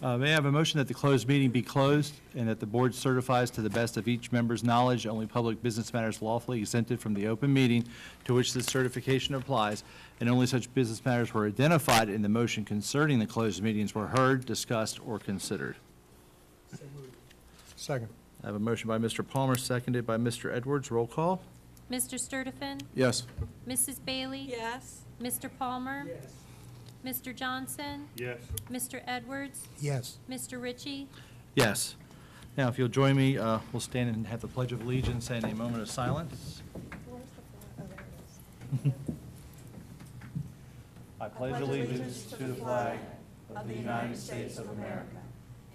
May I have a motion that the closed meeting be closed and that the board certifies to the best of each member's knowledge only public business matters lawfully exempted from the open meeting to which this certification applies, and only such business matters were identified in the motion concerning the closed meetings were heard, discussed, or considered. Second. I have a motion by Mr. Palmer, seconded by Mr. Edwards. Roll call. Mr. Sturtevant? Yes. Mrs. Bailey? Yes. Mr. Palmer? Yes. Mr. Johnson? Yes. Mr. Edwards? Yes. Mr. Ritchie? Yes. Now, if you'll join me, we'll stand and have the Pledge of Allegiance and a moment of silence. I pledge allegiance to the flag of the United States of America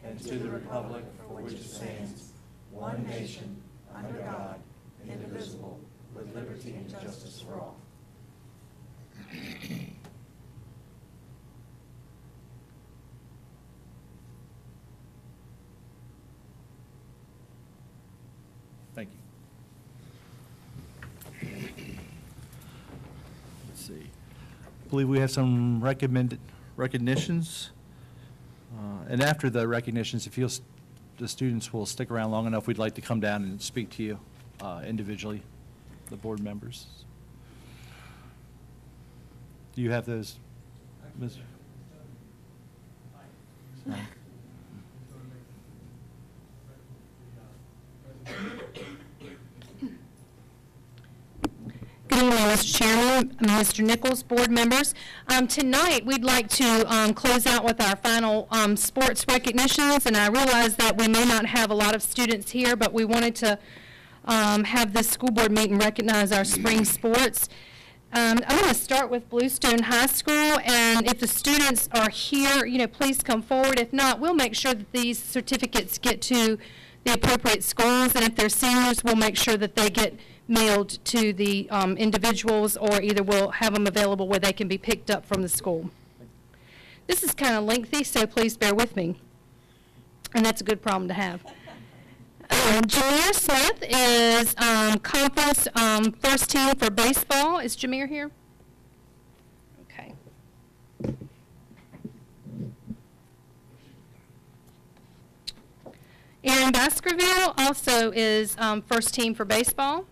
and to the republic for which it stands, one nation, under God, indivisible, with liberty and justice for all. Thank you. Let's see. I believe we have some recognitions. And after the recognitions, if the students will stick around long enough, we'd like to come down and speak to you individually, the board members. Do you have those, Mr.? No. Good evening, Mr. Chairman, Mr. Nichols, board members. Tonight, we'd like to close out with our final sports recognitions, and I realize that we may not have a lot of students here, but we wanted to have this school board meeting recognize our spring sports. I'm going to start with Bluestone High School, and if the students are here, please come forward. If not, we'll make sure that these certificates get to the appropriate schools, and if they're seniors, we'll make sure that they get mailed to the individuals, or either we'll have them available where they can be picked up from the school. This is kind of lengthy, so please bear with me. And that's a good problem to have. Jameer Smith is conference first team for baseball. Is Jameer here? Okay. Aaron Baskerville also is first team for baseball.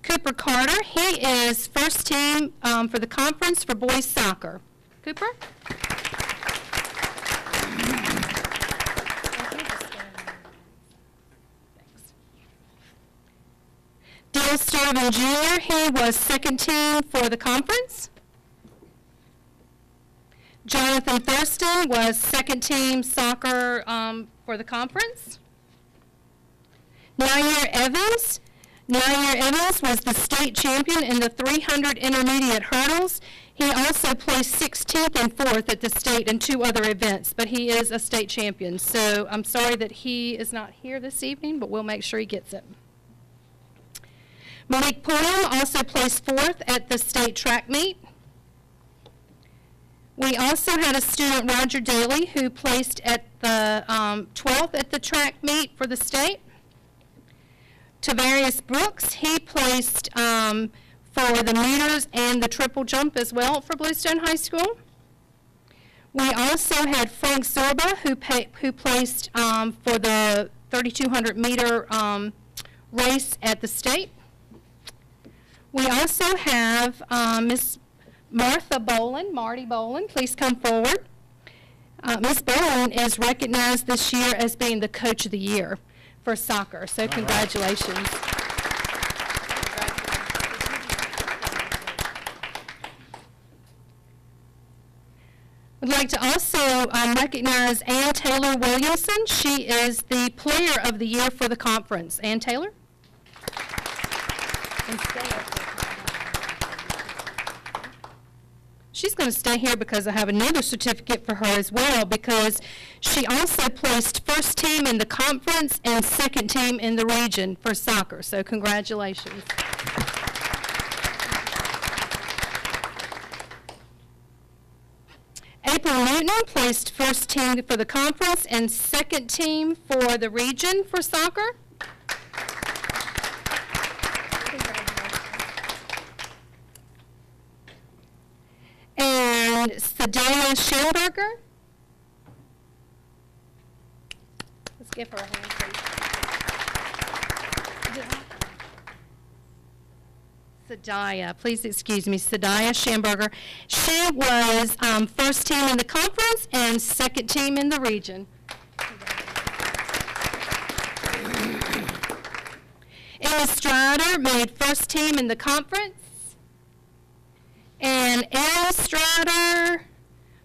Cooper Carter, he is first team for the conference for boys soccer. Cooper? Dale Sturman Jr., he was second team for the conference. Jonathan Thurston was second team soccer for the conference. Nair Evans was the state champion in the 300 intermediate hurdles. He also placed 16th and 4th at the state in 2 other events, but he is a state champion. So I'm sorry that he is not here this evening, but we'll make sure he gets it. Malik Pulliam also placed 4th at the state track meet. We also had a student, Roger Daly, who placed at the 12th at the track meet for the state. Tavarius Brooks, he placed for the meters and the triple jump as well for Bluestone High School. We also had Frank Zorba, who placed for the 3,200 meter race at the state. We also have Miss Martha Boland, Marty Boland, please come forward. Miss Boland is recognized this year as being the Coach of the Year for soccer, so congratulations. We'd like to also recognize Ann Taylor Williamson. She is the Player of the Year for the conference. Ann Taylor? She's going to stay here because I have another certificate for her as well, because she also placed first team in the conference and second team in the region for soccer. So congratulations. April Newton placed first team for the conference and second team for the region for soccer. And And Sadaya Schamberger. Let's give her a hand, please. Sadaya, please excuse me, Sadaya Schamberger. She was first team in the conference and second team in the region. Emma Strider made first team in the conference. And Aaron Strider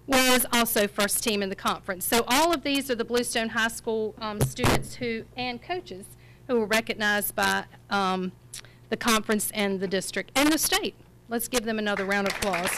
was also first team in the conference. So all of these are the Bluestone High School students and coaches who were recognized by the conference and the district and the state. Let's give them another round of applause.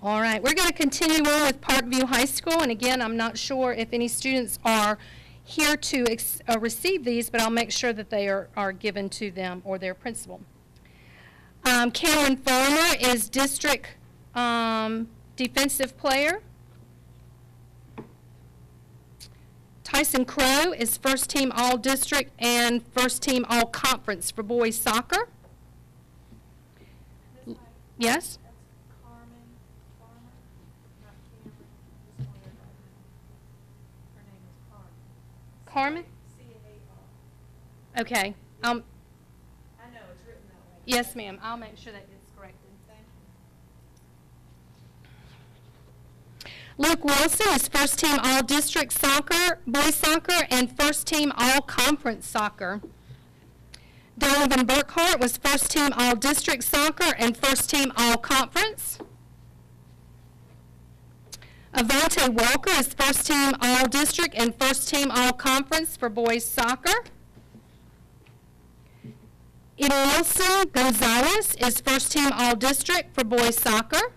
All right, we're going to continue on with Parkview High School, and again, I'm not sure if any students are here to receive these, but I'll make sure that they are given to them or their principal. Cameron Farmer is district defensive player. Tyson Crow is first team all-district and first team all-conference for boys soccer. Yes? Carmen? C-A-R. Okay. I know, it's written that way. Yes, ma'am. I'll make sure that gets corrected. Thank you. Luke Wilson is first team all-district soccer, boys soccer, and first team all-conference soccer. Donovan Burkhart was first team all-district soccer and first team all-conference. Avante Walker is first team all-district and first team all-conference for boys soccer. Emilson Gonzalez is first team all-district for boys soccer.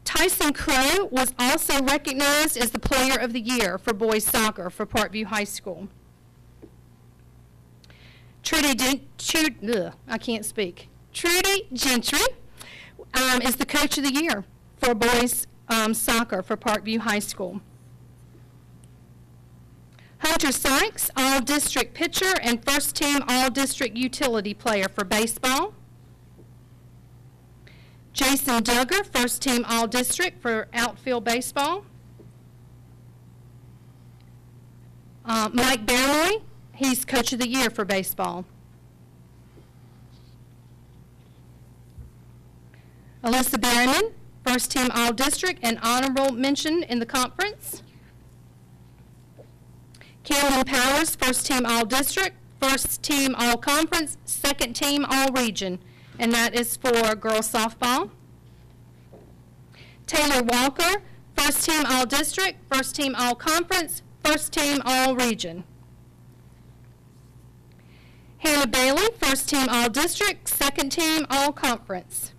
Tyson Crow was also recognized as the player of the year for boys soccer for Parkview High School. Trudy Gentry is the coach of the year for boys soccer for Parkview High School. Hunter Sykes, all-district pitcher and first team all-district utility player for baseball. Jason Duggar, first team all-district for outfield baseball. Mike Barroy, he's coach of the year for baseball. Alyssa Berryman, first team all-district and honorable mention in the conference. Camden Powers, first team all-district, first team all-conference, second team all-region, and that is for girls softball. Taylor Walker, first team all-district, first team all-conference, first team all-region. Hannah Bailey, first team all-district, second team all-conference.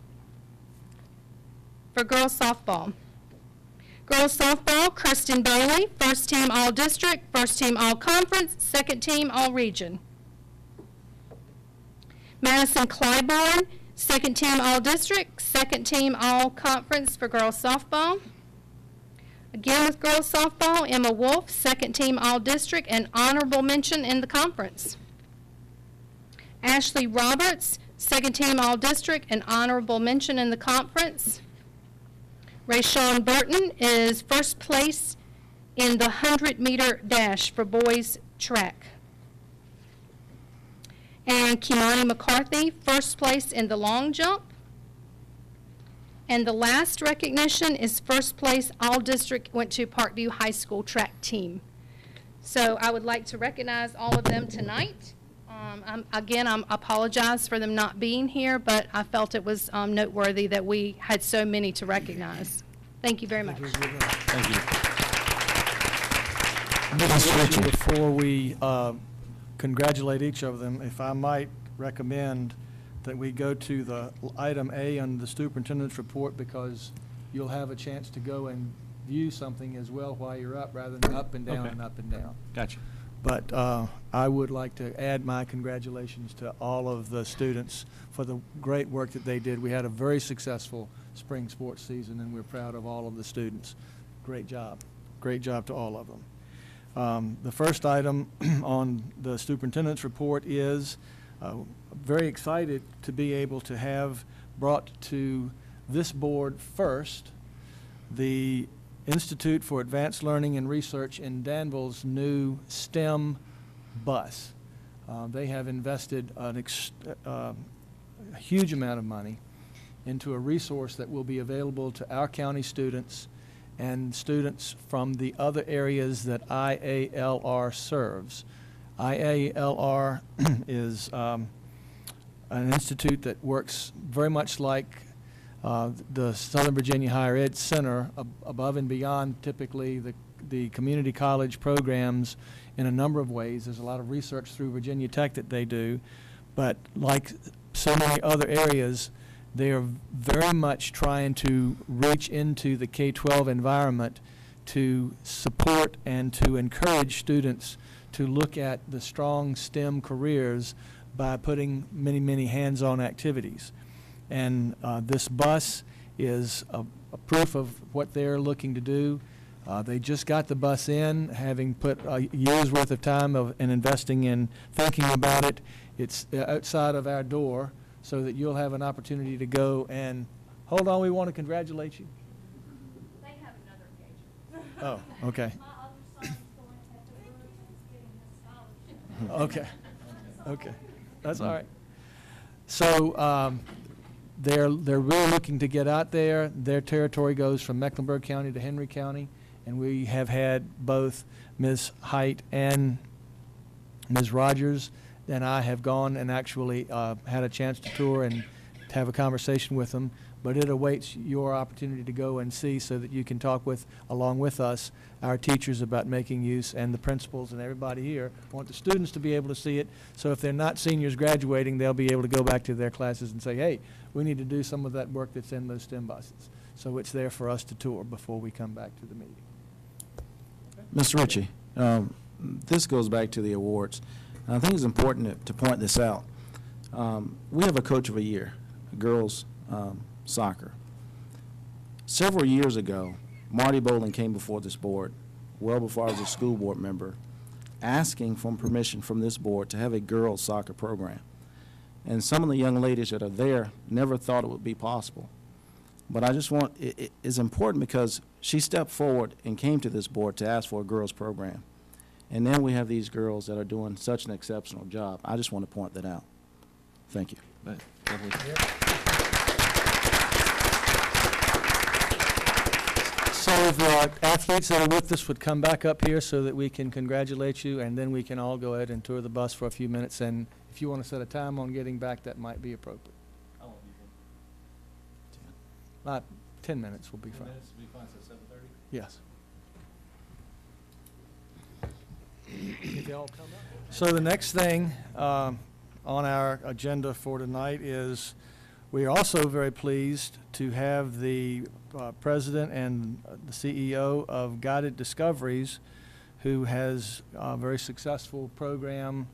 For girls softball. Girls softball, Kristen Bailey, first team all-district, first team all-conference, second team all-region. Madison Clyburn, second team all-district, second team all-conference for girls softball. Again with girls softball, Emma Wolf, second team all-district and honorable mention in the conference. Ashley Roberts, second team all-district and honorable mention in the conference. Rayshawn Burton is first place in the 100-meter dash for boys track. And Kimani McCarthy, first place in the long jump. And the last recognition is first place all-district went to Parkview High School track team. So I would like to recognize all of them tonight. I apologize for them not being here, but I felt it was noteworthy that we had so many to recognize. Thank you very much. Thank you. Before we congratulate each of them, if I might recommend that we go to the item A on the superintendent's report, because you'll have a chance to go and view something as well while you're up, rather than up and down Okay. and up and down. Gotcha. But I would like to add my congratulations to all of the students for the great work that they did. We had a very successful spring sports season, and we're proud of all of the students. Great job. Great job to all of them. The first item on the superintendent's report is very excited to be able to have brought to this board first the Institute for Advanced Learning and Research in Danville's new STEM bus. They have invested a huge amount of money into a resource that will be available to our county students and students from the other areas that IALR serves. IALR is an institute that works very much like the Southern Virginia Higher Ed Center, above and beyond typically the community college programs in a number of ways. There's a lot of research through Virginia Tech that they do, but like so many other areas, they are very much trying to reach into the K-12 environment to support and to encourage students to look at the strong STEM careers by putting many, many hands-on activities. And this bus is a proof of what they're looking to do. They just got the bus in, having put a year's worth of time and investing in thinking about it. It's outside of our door, so that you'll have an opportunity to go and, hold on, we want to congratulate you. They have another engagement. Oh, okay. My other son's going at the Brooks, getting his scholarship. Okay. Okay. That's all right. So they're really looking to get out there. Their territory goes from Mecklenburg County to Henry County, and we have had both Ms. Height and Ms. Rogers and I have gone and actually had a chance to tour and to have a conversation with them. But it awaits your opportunity to go and see, so that you can talk with, along with us, our teachers about making use, and the principals and everybody here want the students to be able to see it. So if they're not seniors graduating, they'll be able to go back to their classes and say, hey, we need to do some of that work that's in those STEM buses. So it's there for us to tour before we come back to the meeting. Mr. Ritchie, this goes back to the awards. I think it's important to point this out. We have a coach of the year, girls soccer. Several years ago, Marty Bowling came before this board, well before I was a school board member, asking for permission from this board to have a girls soccer program. And some of the young ladies that are there never thought it would be possible. But I just want, it is important because she stepped forward and came to this board to ask for a girls program. And then we have these girls that are doing such an exceptional job. I just want to point that out. Thank you. So if the athletes that are with us would come back up here so that we can congratulate you, and then we can all go ahead and tour the bus for a few minutes. And if you want to set a time on getting back, that might be appropriate. How long do you About 10 minutes will be think? fine. 10 minutes will be fine, so 7:30? Yes. So the next thing on our agenda for tonight is, we are also very pleased to have the president and the CEO of Guided Discoveries, who has a very successful program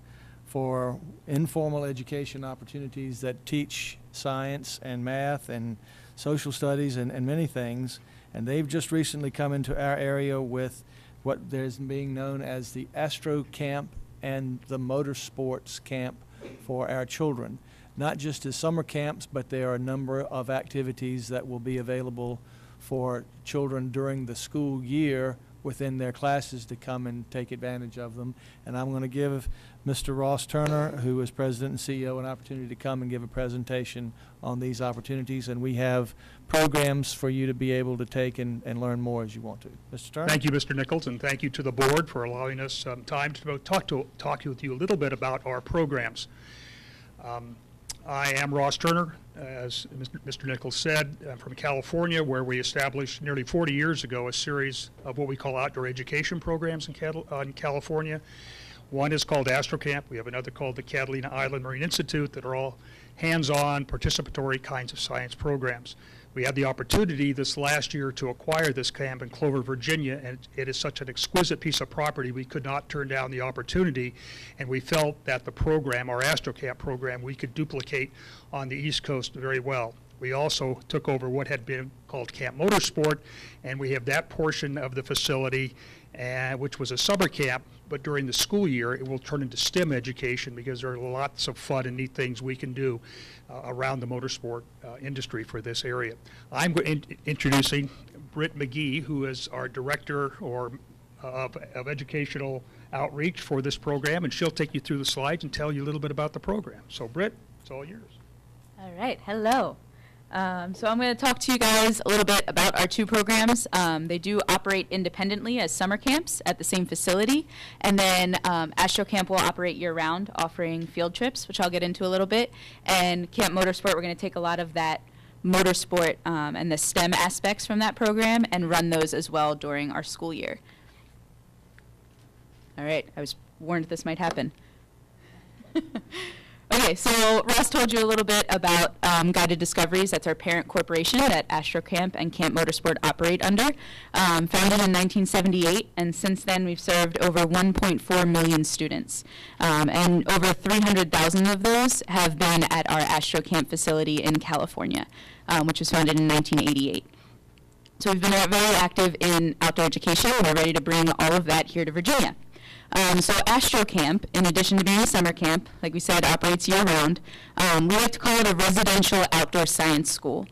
for informal education opportunities that teach science and math and social studies and many things. And they've just recently come into our area with what is being known as the Astro Camp and the Motorsports Camp for our children. Not just as summer camps, but there are a number of activities that will be available for children during the school year within their classes to come and take advantage of them. And I'm going to give Mr. Ross Turner, who is President and CEO, an opportunity to come and give a presentation on these opportunities. And we have programs for you to be able to take and learn more as you want to. Mr. Turner? Thank you, Mr. Nichols, and thank you to the board for allowing us time to talk with you a little bit about our programs. I am Ross Turner, as Mr. Nichols said. I'm from California, where we established nearly 40 years ago a series of what we call outdoor education programs in California. One is called Astro Camp. We have another called the Catalina Island Marine Institute that are all hands-on, participatory kinds of science programs. We had the opportunity this last year to acquire this camp in Clover, Virginia, and it is such an exquisite piece of property, we could not turn down the opportunity, and we felt that the program, our Astro Camp program, we could duplicate on the East Coast very well. We also took over what had been called Camp Motorsport, and we have that portion of the facility, which was a summer camp, but during the school year, it will turn into STEM education because there are lots of fun and neat things we can do around the motorsport industry for this area. I'm introducing Britt McGee, who is our director of educational outreach for this program, and she'll take you through the slides and tell you a little bit about the program. So Britt, it's all yours. All right, hello. So I'm going to talk to you guys a little bit about our two programs. They do operate independently as summer camps at the same facility, and then Astro Camp will operate year-round, offering field trips, which I'll get into a little bit. And Camp Motorsport, we're going to take a lot of that motorsport and the STEM aspects from that program and run those as well during our school year. All right, I was warned this might happen. Okay, so Ross told you a little bit about Guided Discoveries. That's our parent corporation that Astro Camp and Camp Motorsport operate under. Founded in 1978, and since then we've served over 1.4 million students. And over 300,000 of those have been at our Astro Camp facility in California, which was founded in 1988. So we've been very active in outdoor education, and we're ready to bring all of that here to Virginia. So Astro Camp, in addition to being a summer camp, like we said, operates year-round. We like to call it a residential outdoor science school.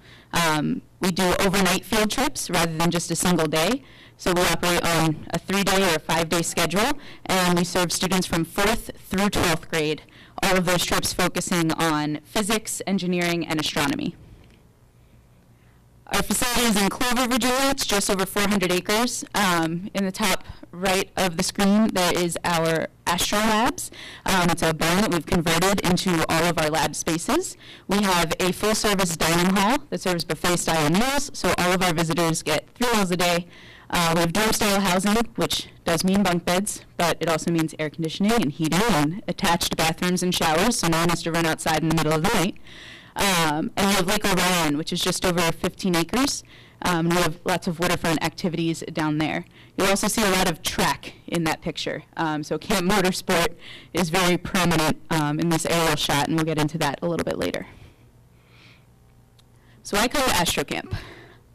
We do overnight field trips rather than just a single day. So we operate on a 3-day or a 5-day schedule, and we serve students from 4th through 12th grade, all of those trips focusing on physics, engineering, and astronomy. Our facility is in Clover, Virginia. It's just over 400 acres. In the top right of the screen, there is our Astro Labs. It's a barn that we've converted into all of our lab spaces. We have a full-service dining hall that serves buffet-style meals, so all of our visitors get 3 meals a day. We have dorm-style housing, which does mean bunk beds, but it also means air conditioning and heating and attached bathrooms and showers, so no one has to run outside in the middle of the night. And we have Lake Orion, which is just over 15 acres. We have lots of waterfront activities down there. You'll also see a lot of track in that picture. So Camp Motorsport is very prominent in this aerial shot, and we'll get into that a little bit later. So I call it Astro Camp.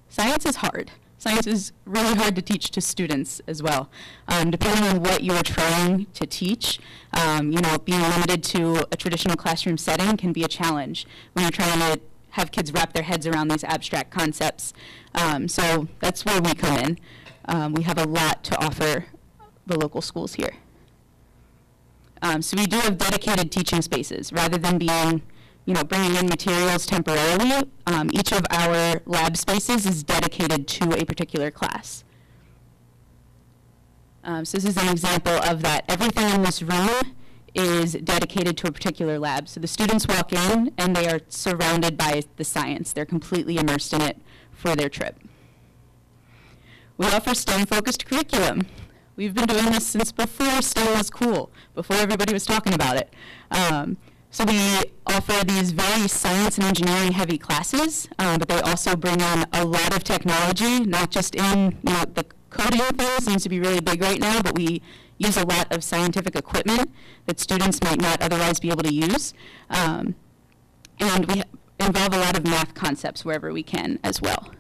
Science is hard. Science is really hard to teach to students as well. Depending on what you're trying to teach, being limited to a traditional classroom setting can be a challenge when you're trying to have kids wrap their heads around these abstract concepts. So that's where we come in. We have a lot to offer the local schools here. So we do have dedicated teaching spaces rather than being bringing in materials temporarily. Each of our lab spaces is dedicated to a particular class. So this is an example of that. Everything in this room is dedicated to a particular lab. So the students walk in and they are surrounded by the science. They're completely immersed in it for their trip. We offer STEM-focused curriculum. We've been doing this since before STEM was cool, before everybody was talking about it. So we offer these very science and engineering heavy classes, but they also bring in a lot of technology, not just in the coding thing seems to be really big right now, but we use a lot of scientific equipment that students might not otherwise be able to use. And we involve a lot of math concepts wherever we can as well.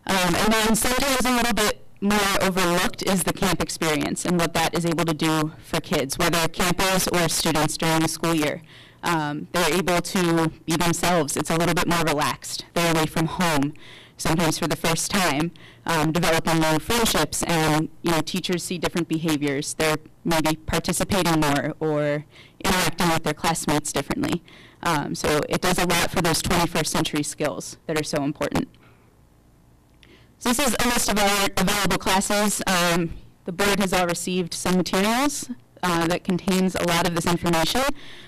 And then sometimes a little bit more overlooked is the camp experience and what that is able to do for kids, whether campers or students during the school year. They're able to be themselves. It's a little bit more relaxed. They're away from home, sometimes for the first time, developing new friendships, and teachers see different behaviors. They're maybe participating more or interacting with their classmates differently. So it does a lot for those 21st century skills that are so important. So this is a list of our available classes. The board has all received some materials that contains a lot of this information.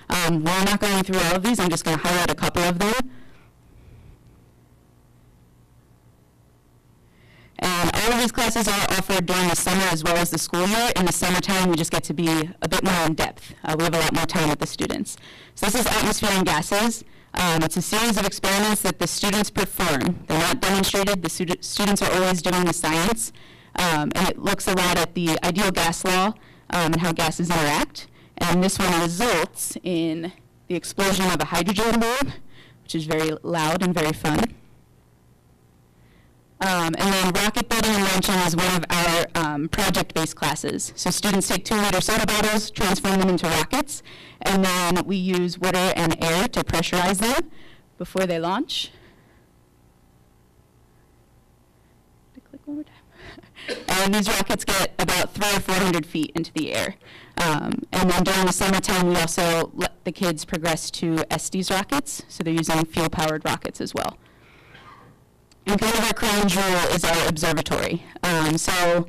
We're not going through all of these. I'm just going to highlight a couple of them. And all all of these classes are offered during the summer as well as the school year. In the summertime, we just get to be a bit more in depth. We have a lot more time with the students. So this is atmosphere and gases. It's a series of experiments that the students perform. They're not demonstrated. The students are always doing the science. And it looks a lot at the ideal gas law and how gases interact. And this one results in the explosion of a hydrogen balloon, which is very loud and very fun. And then rocket building and launching is one of our project-based classes. So students take 2-liter soda bottles, transform them into rockets, and then we use water and air to pressurize them before they launch. Click one more time. And these rockets get about 300 or 400 feet into the air. And then during the summertime, we also let the kids progress to Estes rockets, so they're using fuel-powered rockets as well. And kind of our crown jewel is our observatory. So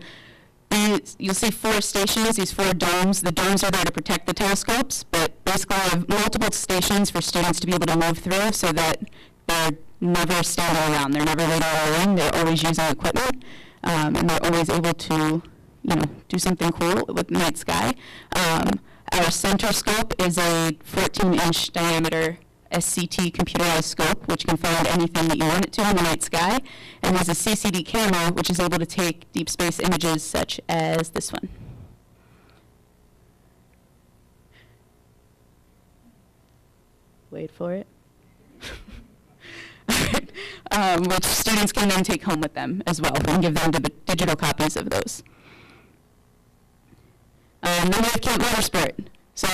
you'll see 4 stations, these 4 domes. The domes are there to protect the telescopes, but basically we have multiple stations for students to be able to move through so that they're never standing around. They're never waiting in a line. They're always using equipment, and they're always able to, do something cool with the night sky. Our center scope is a 14-inch diameter SCT computerized scope, which can find anything that you want it to in the night sky, and there's a CCD camera, which is able to take deep space images such as this one. Wait for it. Which students can then take home with them as well and give them digital copies of those. Then we have Camp Motorsport. So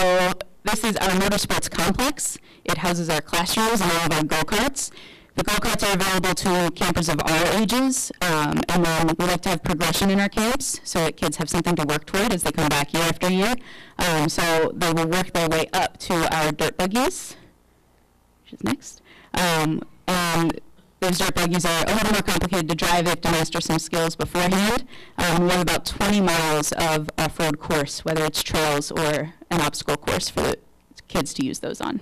this is our motorsports complex. It houses our classrooms and all of our go-karts. The go-karts are available to campers of all ages, and then we like to have progression in our camps so that kids have something to work toward as they come back year after year. So they will work their way up to our dirt buggies, which is next. And those dirt buggies are a little more complicated to drive. They have to master some skills beforehand. We have about 20 miles of off-road course, whether it's trails or an obstacle course for the kids to use those on.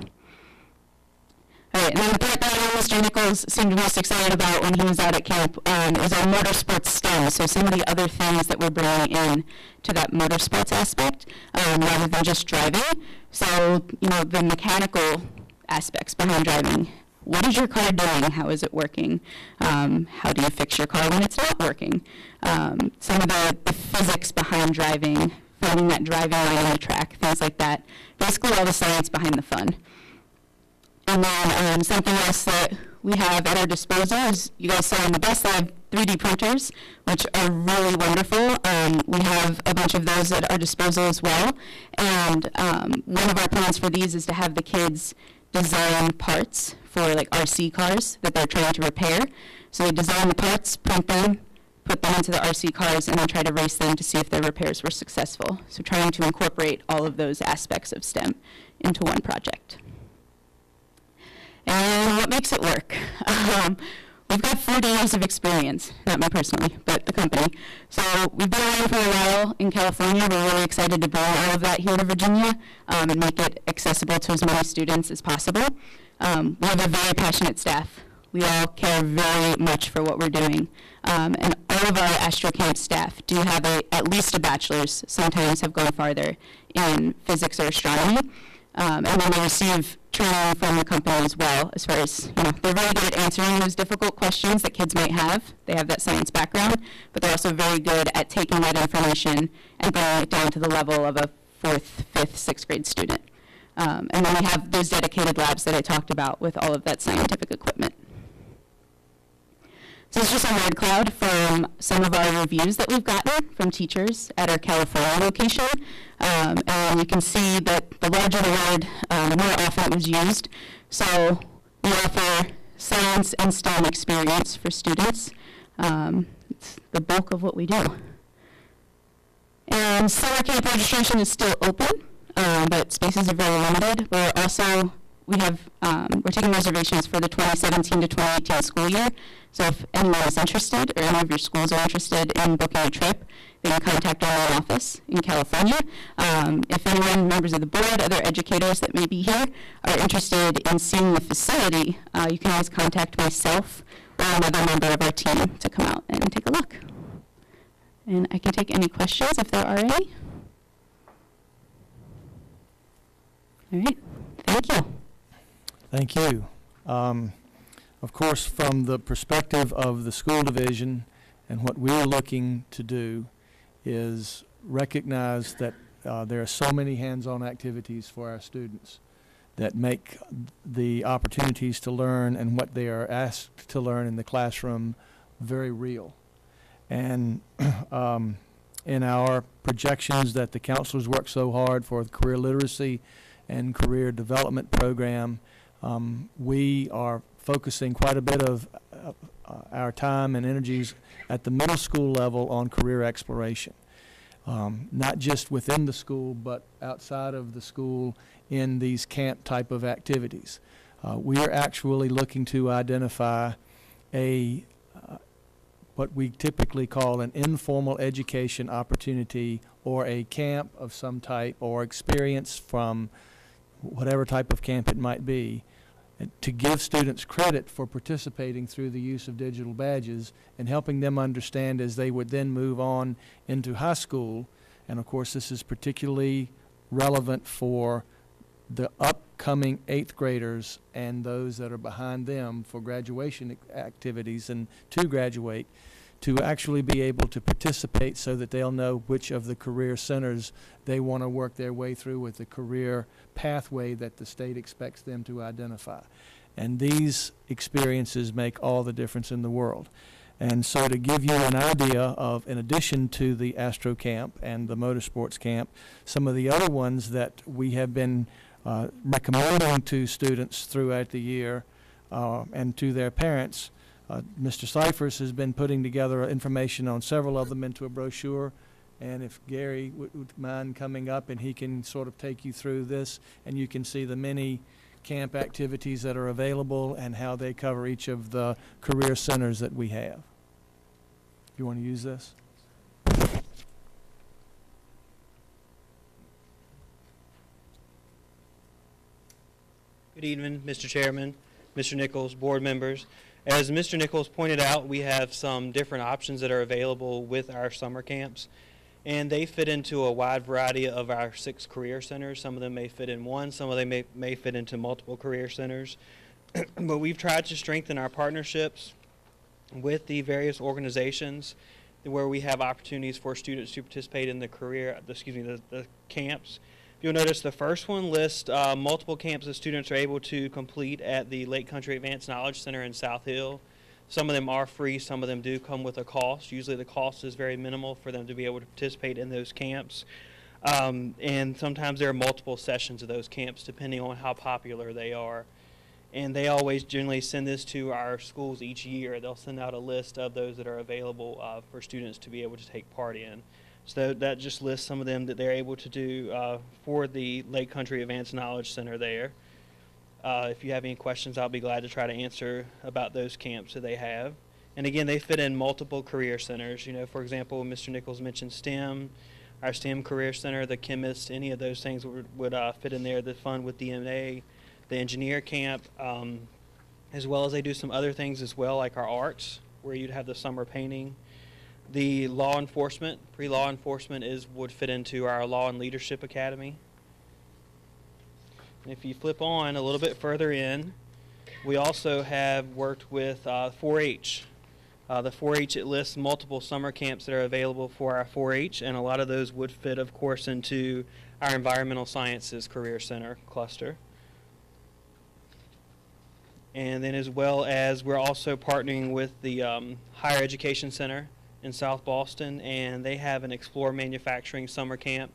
All right, and then the part that Mr. Nichols seemed most excited about when he was out at camp is our motorsports STEM, so some of the other things that we're bringing in to that motorsports aspect rather than just driving. So, the mechanical aspects behind driving. What is your car doing? How is it working? How do you fix your car when it's not working? Some of the physics behind driving, finding that driving line on the track, things like that. Basically all the science behind the fun. And then something else that we have at our disposal is, you guys saw on the bus, I have 3D printers, which are really wonderful. We have a bunch of those at our disposal as well. And one of our plans for these is to have the kids design parts for like RC cars that they're trying to repair. So they design the parts, print them, put them into the RC cars, and then try to race them to see if their repairs were successful. So trying to incorporate all of those aspects of STEM into one project. And what makes it work? We've got 40 years of experience, not me personally, but the company. So we've been around for a while in California. We're really excited to bring all of that here to Virginia and make it accessible to as many students as possible. We have a very passionate staff. We all care very much for what we're doing. And all of our AstroCamp staff do have at least a bachelor's, sometimes have gone farther, in physics or astronomy. And then they receive training from the company as well, as far as, they're very good at answering those difficult questions that kids might have. They have that science background, but they're also very good at taking that information and bringing it down to the level of a 4th, 5th, 6th grade student. And then we have those dedicated labs that I talked about with all of that scientific equipment. So it's just a word cloud from some of our reviews that we've gotten from teachers at our California location. And you can see that the larger the word, the more often it was used. So we offer science and STEM experience for students. It's the bulk of what we do. And summer camp registration is still open, but spaces are very limited. We're taking reservations for the 2017 to 2018 school year. So if anyone is interested, or any of your schools are interested in booking a trip, they can contact our main office in California. If anyone, members of the board, other educators that may be here, are interested in seeing the facility, you can always contact myself or another member of our team to come out and take a look. And I can take any questions if there are any. All right, thank you. Thank you. Of course, from the perspective of the school division, and what we're looking to do is recognize that there are so many hands-on activities for our students that make the opportunities to learn and what they are asked to learn in the classroom very real. And in our projections that the counselors work so hard for the career literacy and career development program, we are focusing quite a bit of our time and energies at the middle school level on career exploration. Not just within the school, but outside of the school in these camp type of activities. We are actually looking to identify what we typically call an informal education opportunity, or a camp of some type, or experience from whatever type of camp it might be, to give students credit for participating through the use of digital badges and helping them understand as they would then move on into high school. And of course, this is particularly relevant for the upcoming 8th graders and those that are behind them for graduation activities and to graduate, to actually be able to participate so that they'll know which of the career centers they want to work their way through with the career pathway that the state expects them to identify. And these experiences make all the difference in the world. And so to give you an idea of, in addition to the Astro Camp and the Motorsports Camp, some of the other ones that we have been recommending to students throughout the year and to their parents, Mr. Cyphers has been putting together information on several of them into a brochure. And if Gary would mind coming up, and he can sort of take you through this, and you can see the many camp activities that are available and how they cover each of the career centers that we have. You want to use this? Good evening, Mr. Chairman, Mr. Nichols, board members. As Mr. Nichols pointed out, we have some different options that are available with our summer camps, and they fit into a wide variety of our 6 career centers. Some of them may fit in one, some of them may fit into multiple career centers. But we've tried to strengthen our partnerships with the various organizations where we have opportunities for students to participate in the the camps. You'll notice the first one lists multiple camps that students are able to complete at the Lake Country Advanced Knowledge Center in South Hill. Some of them are free, some of them do come with a cost. Usually the cost is very minimal for them to be able to participate in those camps. And sometimes there are multiple sessions of those camps depending on how popular they are. And they always generally send this to our schools each year. They'll send out a list of those that are available for students to be able to take part in. So that just lists some of them that they're able to do for the Lake Country Advanced Knowledge Center there. If you have any questions, I'll be glad to try to answer about those camps that they have. And again, they fit in multiple career centers. You know, for example, Mr. Nichols mentioned STEM, our STEM Career Center, the chemist, any of those things would fit in there. The fun with DMA, the engineer camp, as well as they do some other things as well, like our arts, where you'd have the summer painting. The law enforcement, pre-law enforcement would fit into our Law and Leadership Academy. And if you flip on a little bit further in, we also have worked with 4-H. The 4-H, it lists multiple summer camps that are available for our 4-H, and a lot of those would fit, of course, into our Environmental Sciences Career Center cluster. And then as well as we're also partnering with the Higher Education Center in South Boston, and they have an Explore Manufacturing summer camp.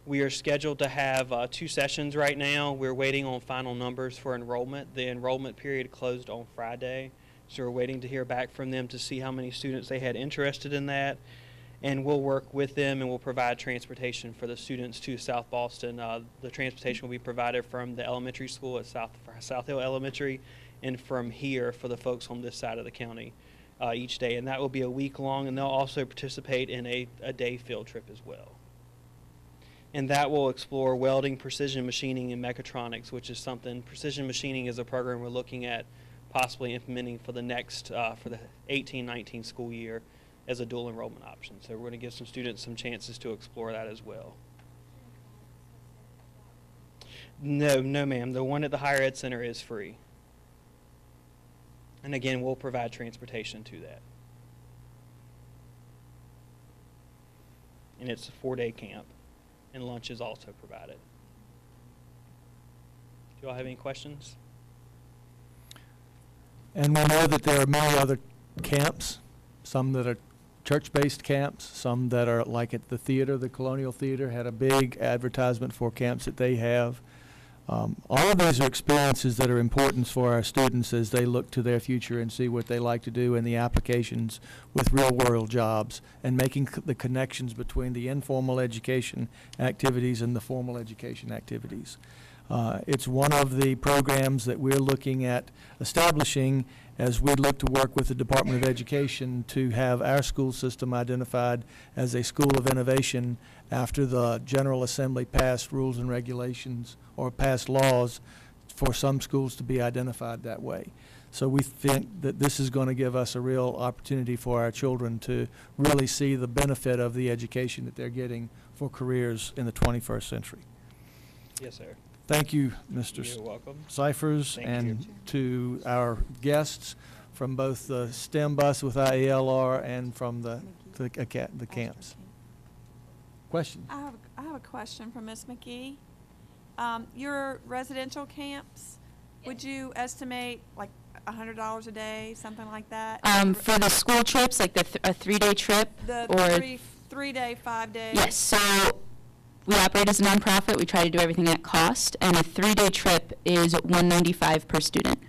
We are scheduled to have 2 sessions right now. We're waiting on final numbers for enrollment. The enrollment period closed on Friday, so we're waiting to hear back from them to see how many students they had interested in that. And we'll work with them and we'll provide transportation for the students to South Boston. The transportation will be provided from the elementary school at South Hill Elementary and from here for the folks on this side of the county. Each day, and that will be a week long, and they'll also participate in a day field trip as well. And that will explore welding, precision machining, and mechatronics, which is something, precision machining is a program we're looking at possibly implementing for the next, for the 18-19 school year as a dual enrollment option. So we're going to give some students some chances to explore that as well. No, ma'am. The one at the Higher Ed Center is free. And again, we'll provide transportation to that. And it's a 4-day camp, and lunch is also provided. Do you all have any questions? And we know that there are many other camps, some that are church-based camps, some that are like at the theater. The Colonial Theater had a big advertisement for camps that they have. All of these are experiences that are important for our students as they look to their future and see what they like to do in the applications with real-world jobs and making the connections between the informal education activities and the formal education activities. It's one of the programs that we're looking at establishing as we look to work with the Department of Education to have our school system identified as a school of innovation after the General Assembly passed rules and regulations or passed laws for some schools to be identified that way. So we think that this is going to give us a real opportunity for our children to really see the benefit of the education that they're getting for careers in the 21st century. Yes, sir. Thank you, Mr. You're welcome. Cyphers, Thank and you. to our guests from both the STEM bus with IELR and from the camps. Questions? I have a question for Ms. McGee. Your residential camps, would you estimate like $100 a day, something like that? For the school trips, like a 3-day trip, The or three-day, 5-day? yes. So we operate as a nonprofit. We try to do everything at cost, and a 3-day trip is $195 per student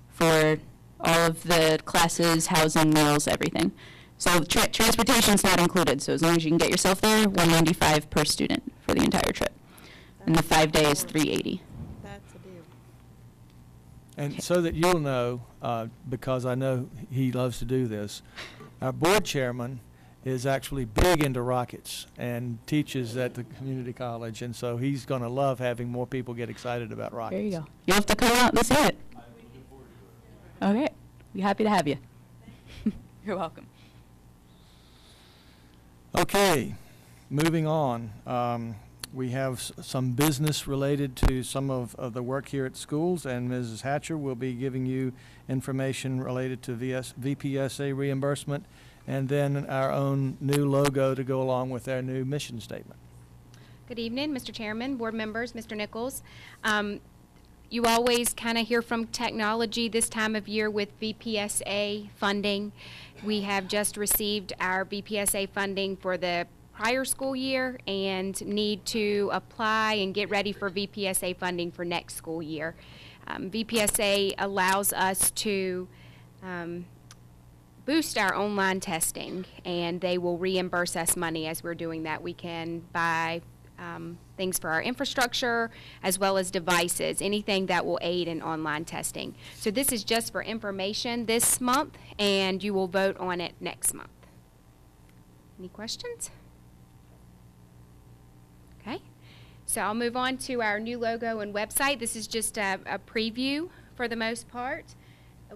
for all of the classes, housing, meals, everything. So transportation is not included. So as long as you can get yourself there, $195 per student for the entire trip, and the 5-day is $380. That's a deal. And so that you'll know, because I know he loves to do this, our board chairman is actually big into rockets and teaches at the community college, and so he's going to love having more people get excited about rockets. There you go. You'll have to come out and see it. Okay. We're happy to have you. You're welcome. Okay, moving on. We have some business related to some of the work here at schools, and Mrs. Hatcher will be giving you information related to VPSA reimbursement, and then our own new logo to go along with our new mission statement. Good evening, Mr. Chairman, board members, Mr. Nichols. You always kind of hear from technology this time of year with VPSA funding. We have just received our VPSA funding for the prior school year and need to apply and get ready for VPSA funding for next school year. VPSA allows us to boost our online testing, and they will reimburse us money as we're doing that. We can buy things for our infrastructure as well as devices, anything that will aid in online testing. So this is just for information this month, and you will vote on it next month. Any questions? Okay, so I'll move on to our new logo and website. This is just a preview for the most part.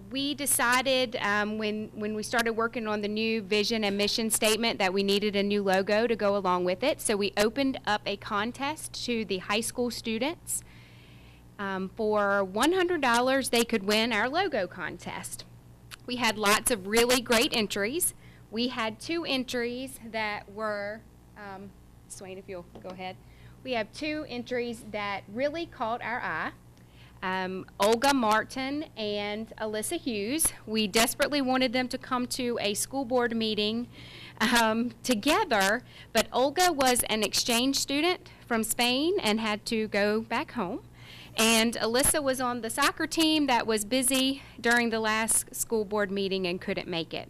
We decided when we started working on the new vision and mission statement that we needed a new logo to go along with it. So we opened up a contest to the high school students. For $100, they could win our logo contest. We had lots of really great entries. We had 2 entries that were, Swain, if you'll go ahead. We have 2 entries that really caught our eye. Olga Martin and Alyssa Hughes. We desperately wanted them to come to a school board meeting together, but Olga was an exchange student from Spain and had to go back home. And Alyssa was on the soccer team that was busy during the last school board meeting and couldn't make it.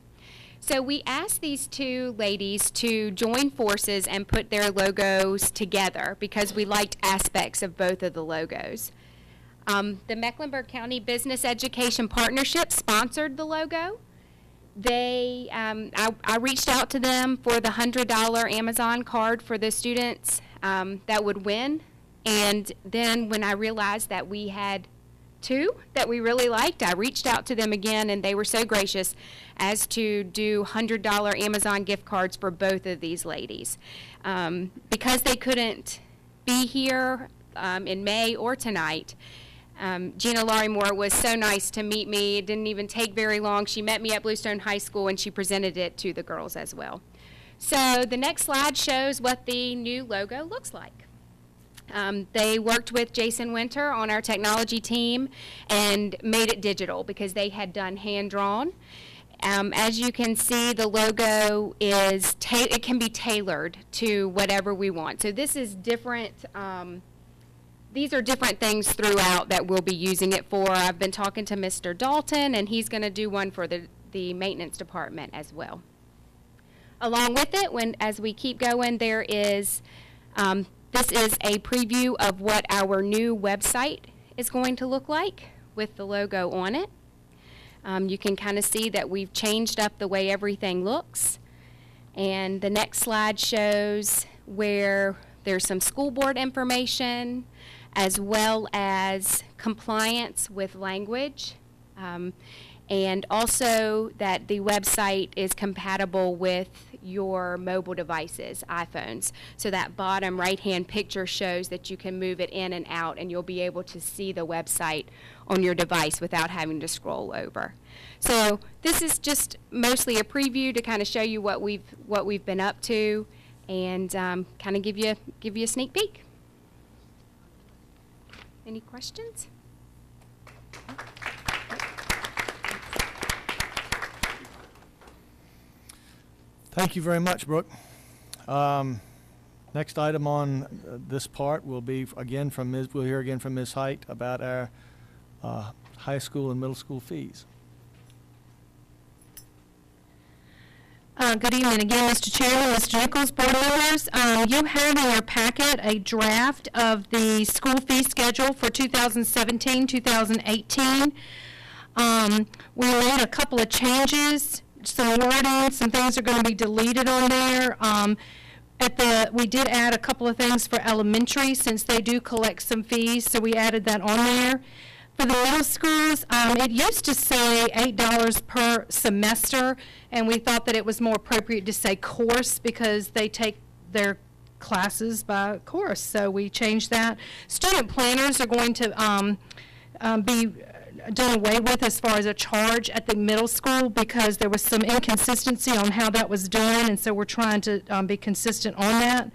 So we asked these 2 ladies to join forces and put their logos together because we liked aspects of both of the logos. The Mecklenburg County Business Education Partnership sponsored the logo. They, I reached out to them for the $100 Amazon card for the students that would win. And then when I realized that we had two that we really liked. I reached out to them again, and they were so gracious as to do $100 Amazon gift cards for both of these ladies. Because they couldn't be here in May or tonight, Gina Larimore was so nice to meet me. It didn't even take very long. She met me at Bluestone High School, and she presented it to the girls as well. So the next slide shows what the new logo looks like. They worked with Jason Winter on our technology team and made it digital because they had done hand-drawn. As you can see, the logo is, it can be tailored to whatever we want. So this is different, these are different things throughout that we'll be using it for. I've been talking to Mr. Dalton, and he's going to do one for the maintenance department as well. Along with it, as we keep going, there is, this is a preview of what our new website is going to look like with the logo on it. You can kind of see that we've changed up the way everything looks. And the next slide shows where there's some school board information as well as compliance with language. And also that the website is compatible with your mobile devices, iPhones. So that bottom right-hand picture shows that you can move it in and out, and you'll be able to see the website on your device without having to scroll over. So this is just mostly a preview to kind of show you what we've been up to, and kind of give you a sneak peek. Any questions? Thank you very much, Brooke. Next item on this part will be again from we'll hear again from Ms. Height about our high school and middle school fees. Good evening again, Mr. Chairman, Mr. Nichols, board members. You have in your packet a draft of the school fee schedule for 2017-2018. We made a couple of changes, some wording, some things are going to be deleted on there. We did add a couple of things for elementary since they do collect some fees, so we added that on there. For the middle schools, it used to say $8 per semester, and we thought that it was more appropriate to say course because they take their classes by course, so we changed that. Student planners are going to be done away with as far as a charge at the middle school because there was some inconsistency on how that was done, and so we're trying to be consistent on that.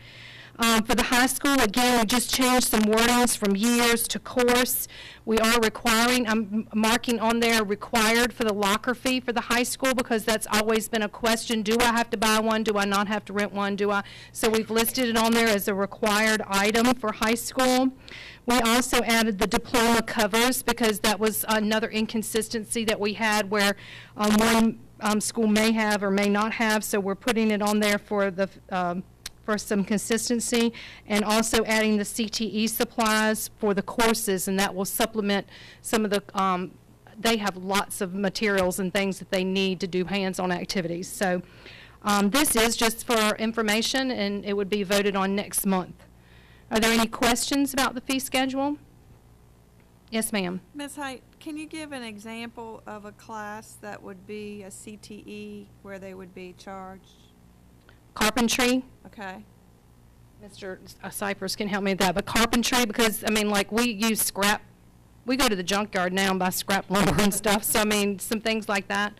For the high school, again, we just changed some wordings from years to course. We are requiring, I'm marking on there required for the locker fee for the high school because that's always been a question. Do I have to buy one? Do I not have to rent one? So we've listed it on there as a required item for high school. We also added the diploma covers because that was another inconsistency that we had where one school may have or may not have, so we're putting it on there for the for some consistency, and also adding the CTE supplies for the courses, and that will supplement some of the, they have lots of materials and things that they need to do hands-on activities. So this is just for information, and it would be voted on next month. Are there any questions about the fee schedule? Yes, ma'am. Ms. Height, can you give an example of a class that would be a CTE where they would be charged? Carpentry. Okay. Mr. Cypress can help me with that, but carpentry, because, I mean, like, we use scrap. We go to the junkyard now and buy scrap lumber and stuff, so, I mean, some things like that.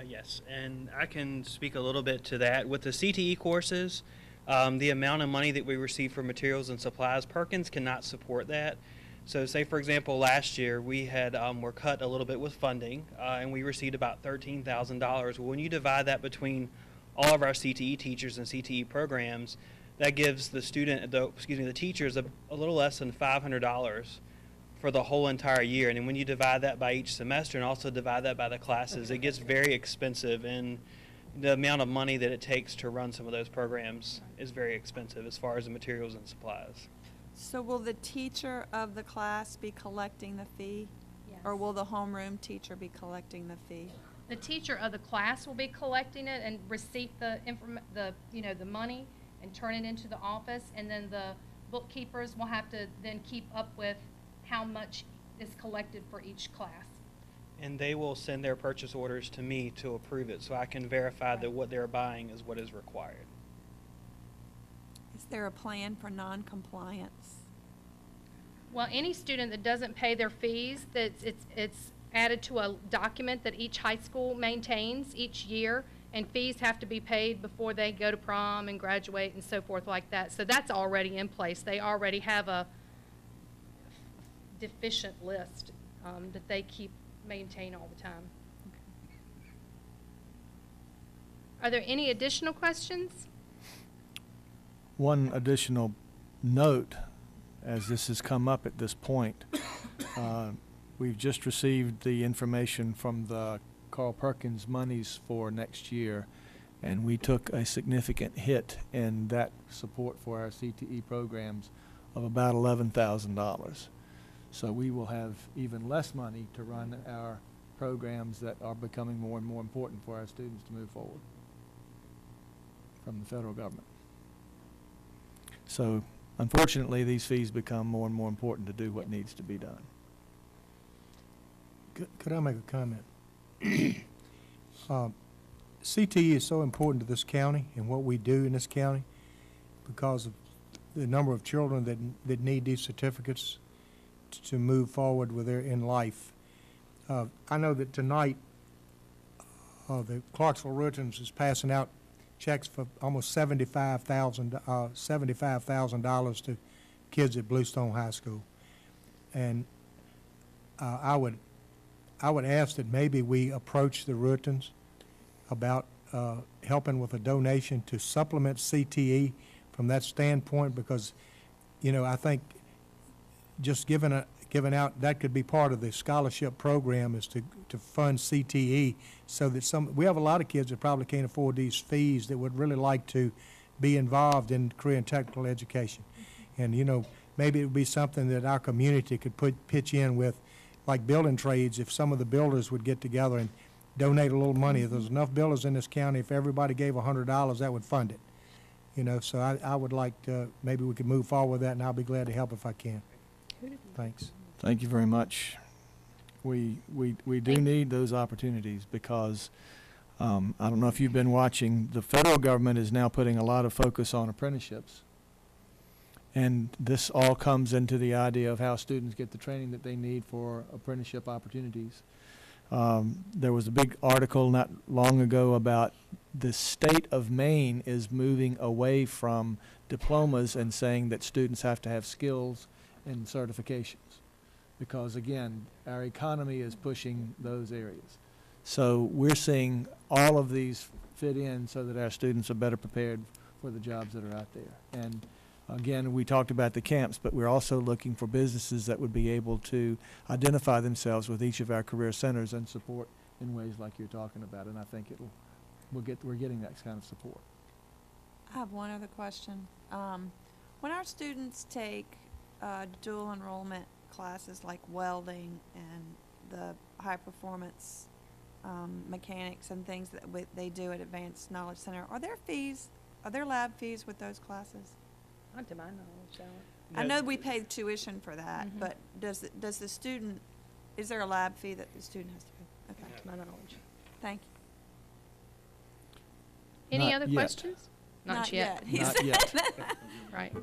Yes, and I can speak a little bit to that. With the CTE courses, the amount of money that we receive for materials and supplies, Perkins cannot support that. So say, for example, last year we had were cut a little bit with funding, and we received about $13,000. Well, when you divide that between all of our CTE teachers and CTE programs, that gives the the teachers a little less than $500 for the whole entire year. And then when you divide that by each semester and also divide that by the classes, it gets very expensive, and the amount of money that it takes to run some of those programs is very expensive as far as the materials and supplies. So will the teacher of the class be collecting the fee? Yes. Or will the homeroom teacher be collecting the fee? The teacher of the class will be collecting it and receive the money and turn it into the office, and then the bookkeepers will have to then keep up with how much is collected for each class. And they will send their purchase orders to me to approve it, so I can verify that what they're buying is what is required. Is there a plan for non-compliance? Well, any student that doesn't pay their fees, it's added to a document that each high school maintains each year, and fees have to be paid before they go to prom and graduate and so forth like that. So that's already in place. They already have a deficient list that they maintain all the time. Are there any additional questions? One additional note, as this has come up at this point, we've just received the information from the Carl Perkins monies for next year, and we took a significant hit in that support for our CTE programs of about $11,000. So we will have even less money to run our programs that are becoming more and more important for our students to move forward from the federal government. So unfortunately, these fees become more and more important to do what needs to be done. Could I make a comment? CTE is so important to this county and what we do in this county because of the number of children that need these certificates to move forward with in life. I know that tonight the Clarksville Rutgers is passing out checks for almost $75,000 to kids at Bluestone High School, and I would ask that maybe we approach the Rutgers about helping with a donation to supplement CTE from that standpoint, because, you know, I think just giving out, that could be part of the scholarship program, is to fund CTE, so that we have a lot of kids that probably can't afford these fees that would really like to be involved in career and technical education. And, you know, maybe it would be something that our community could pitch in with, like building trades. If some of the builders would get together and donate a little money, if there's enough builders in this county, if everybody gave $100, that would fund it. You know, so I would like to, maybe we could move forward with that, and I'll be glad to help if I can. Thanks. Thank you very much. We do need those opportunities because I don't know if you've been watching, the federal government is now putting a lot of focus on apprenticeships. And this all comes into the idea of how students get the training that they need for apprenticeship opportunities. There was a big article not long ago about the state of Maine is moving away from diplomas and saying that students have to have skills and certifications, because again, our economy is pushing those areas. So we're seeing all of these fit in so that our students are better prepared for the jobs that are out there. And again, we talked about the camps, but we're also looking for businesses that would be able to identify themselves with each of our career centers and support in ways like you're talking about. And I think we're getting that kind of support. I have one other question. When our students take dual enrollment classes like welding and the high performance mechanics and things that they do at Advanced Knowledge Center, are there lab fees with those classes? Not to my knowledge, Alan. I know we pay tuition for that, but does the student, is there a lab fee that the student has to pay? Okay. Not to my knowledge. Thank you. Any Not other yet. questions? Not yet. He Not said yet. that. Right.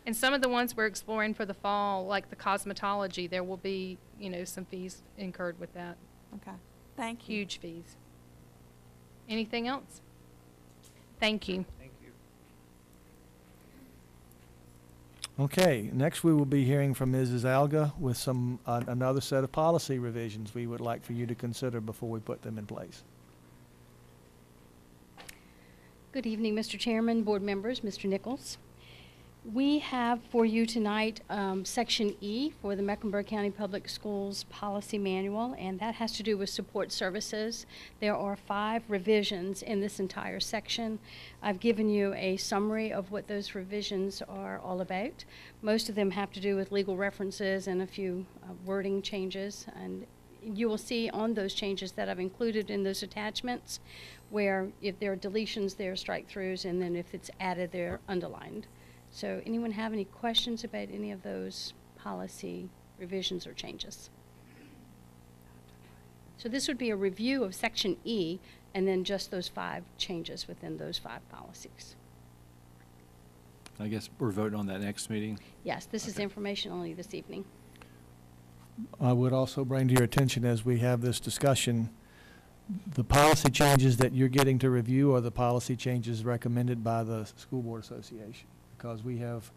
And some of the ones we're exploring for the fall, like the cosmetology, there will be, you know, some fees incurred with that. Okay. Thank you. Huge fees. Anything else? Thank you. Thank you. Okay, next we will be hearing from Mrs. Alga with some another set of policy revisions we would like for you to consider before we put them in place. Good evening, Mr. Chairman, board members, Mr. Nichols. We have for you tonight Section E for the Mecklenburg County Public Schools Policy Manual, and that has to do with support services. There are 5 revisions in this entire section. I've given you a summary of what those revisions are all about. Most of them have to do with legal references and a few wording changes, and you will see on those changes that I've included in those attachments where if there are deletions, there are strike-throughs, and then if it's added, they're underlined. So anyone have any questions about any of those policy revisions or changes. So this would be a review of Section E, and then just those 5 changes within those 5 policies. I guess we're voting on that next meeting. Yes, this is information only this evening. I would also bring to your attention as we have this discussion, the policy changes that you're getting to review are the policy changes recommended by the School Board Association, because we have,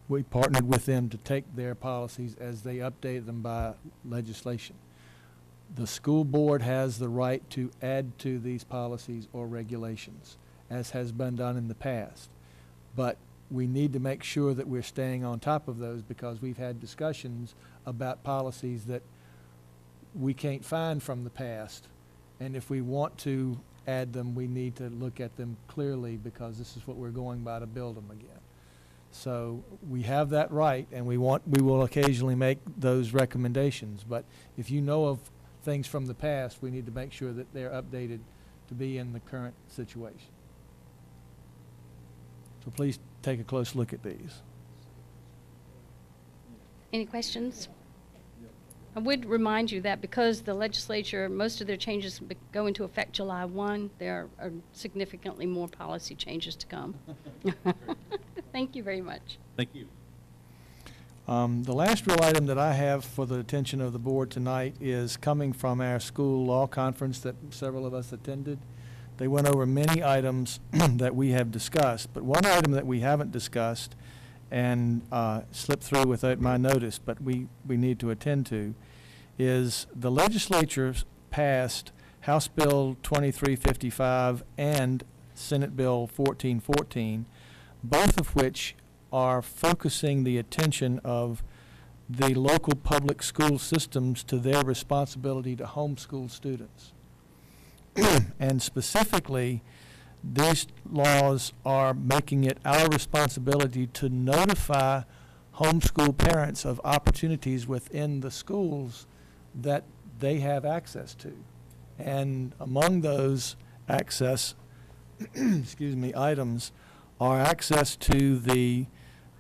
we partnered with them to take their policies as they update them by legislation. The school board has the right to add to these policies or regulations, as has been done in the past. But we need to make sure that we're staying on top of those, because we've had discussions about policies that we can't find from the past. And if we want to add them, we need to look at them clearly, because this is what we're going by to build them again. So we have that right, and we will occasionally make those recommendations. But if you know of things from the past, we need to make sure that they're updated to be in the current situation. So please take a close look at these. Any questions? I would remind you that because the legislature, most of their changes go into effect July 1, there are significantly more policy changes to come. Thank you very much. Thank you. The last real item that I have for the attention of the board tonight is coming from our school law conference that several of us attended. They went over many items that we have discussed, but one item that we haven't discussed and slipped through without my notice, but we need to attend to, is the legislature passed House Bill 2355 and Senate Bill 1414, both of which are focusing the attention of the local public school systems to their responsibility to homeschool students. And specifically, these laws are making it our responsibility to notify homeschool parents of opportunities within the schools that they have access to. And among those access excuse me, items are access to the